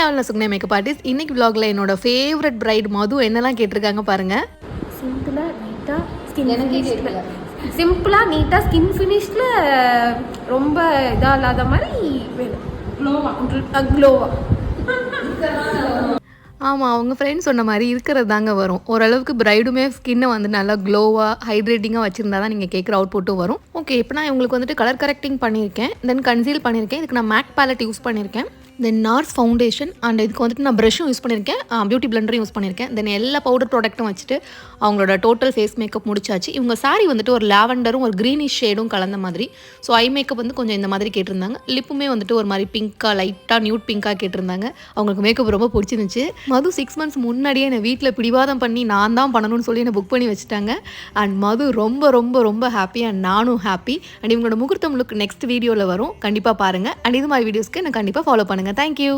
லெவலில் Sukhna makeup artist. இன்னைக்கு vlogல என்னோட ஃபேவரட் பிரைட் மது என்னெல்லாம் கேட்டிருக்காங்க பாருங்க. சிம்பிளாக நீட்டாக ஸ்கின் ஃபினிஷ்ல சிம்பிளாக நீட்டாக ஸ்கின் ஃபினிஷ்ல ரொம்ப இதாக இல்லாத மாதிரி வேணும். க்ளோவா ஆமாம், அவங்க ஃப்ரெண்ட்ஸ் சொன்ன மாதிரி இருக்கிறது தாங்க வரும். ஓரளவுக்கு பிரைடுமே ஸ்கின்னை வந்து நல்லா க்ளோவாக ஹைட்ரேட்டிங்காக வச்சுருந்தா தான் நீங்கள் கேட்குற அவுட்புட்டும் வரும். ஓகே, இப்போ நான் உங்களுக்கு வந்துட்டு கலர் கரெக்டிங் பண்ணியிருக்கேன், தென் கன்சீல் பண்ணியிருக்கேன். இதுக்கு நான் மேக் பேலட் யூஸ் பண்ணியிருக்கேன், தென் நார்ஸ் ஃபவுண்டேஷன் அண்ட் இதுக்கு வந்துட்டு நான் ப்ரஷும் யூஸ் பண்ணியிருக்கேன், பியூட்டி பிளண்டரும் யூஸ் பண்ணியிருக்கேன். தென் எல்லா பவுடர் ப்ராடக்ட்டும் வச்சுட்டு அவங்களோட டோட்டல் ஃபேஸ் மேக்கப் முடிச்சாச்சு. இவங்க சாரீ வந்துட்டு ஒரு லாவெண்டரும் ஒரு க்ரீனிஷ் ஷேடும் கலந்த மாதிரி. ஸோ ஐ மேக்கப் வந்து கொஞ்சம் இந்த மாதிரி கேட்டிருந்தாங்க. லிப்புமே வந்துட்டு ஒரு மாதிரி பிங்காக லைட்டாக நியூட் பிங்காக கேட்டிருந்தாங்க. அவங்களுக்கு மேக்கப் ரொம்ப பிடிச்சிருந்துச்சு. மது 6 months முன்னாடியே என்னை வீட்டில் பிடிவாதம் பண்ணி நான் தான் பண்ணணும்னு சொல்லி என்னை புக் பண்ணி வச்சுட்டாங்க. அண்ட் மது ரொம்ப ரொம்ப ரொம்ப ஹாப்பி அண்ட் நானும் ஹாப்பி. அண்ட் இவங்களோட முகூர்த்தம் லுக் நெக்ஸ்ட் வீடியோவில் வரும், கண்டிப்பாக பாருங்கள். அண்ட் இது மாதிரி வீடியோஸ்க்கு என்னை கண்டிப்பாக ஃபாலோ பண்ணுங்கள். தேங்க்யூ.